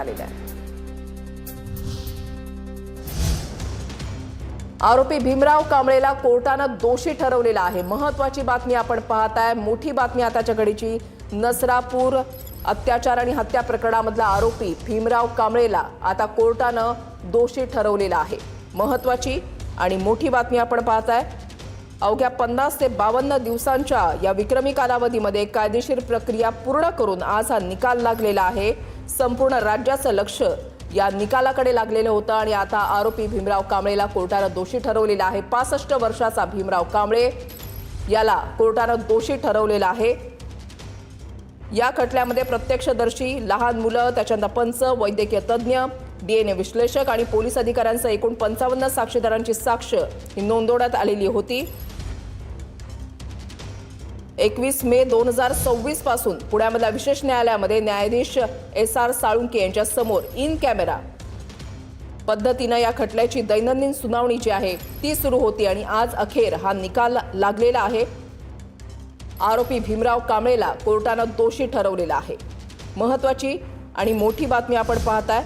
आलेला आहे। आरोपी भीमराव कांबळेला कोर्टानं दोषी ठरवलेला आहे। महत्त्वाची बातमी आपण पाहताय। मोठी बातमी आताच्या घडीची। नसरापूर अत्याचार आणि हत्या प्रकरणामधला आरोपी भीमराव कांबळेला आता कोर्टानं दोषी ठरवलेला आहे। महत्त्वाची आणि मोठी बातमी आपण पाहताय। अवघ्या 50 ते 52 दिवसांच्या या विक्रमी कालावधीमध्ये कायदेशीर प्रक्रिया पूर्ण करून आज हा निकाल लागलेला आहे। संपूर्ण राज्याचं लक्ष या निकालाकडे लागलेलं होतं आणि आता आरोपी भीमराव कांबळेला कोर्टानं दोषी ठरवलेला आहे। 65 वर्षाचा भीमराव कांबळे याला कोर्टानं दोषी ठरवलेला आहे। या खटल्यामध्ये प्रत्यक्षदर्शी, लहान मुलं, त्याच्यानंतर पंच, वैद्यकीय तज्ज्ञ, डीएनए विश्लेषक आणि पोलीस अधिकाऱ्यांसह एकूण 55 साक्षीदारांची साक्ष ही नोंदवण्यात आलेली होती। 21 मे 2026 पासून पुण्यामधल्या विशेष न्यायालयामध्ये न्यायाधीश SR साळुंके यांच्या समोर इन कॅमेरा पद्धतीनं या खटल्याची दैनंदिन सुनावणी जी आहे ती सुरू होती आणि आज अखेर हा निकाल लागलेला आहे। आरोपी भीमराव कांबळेला कोर्टानं दोषी ठरवलेला आहे। महत्त्वाची आणि मोठी बातमी आपण पाहताय।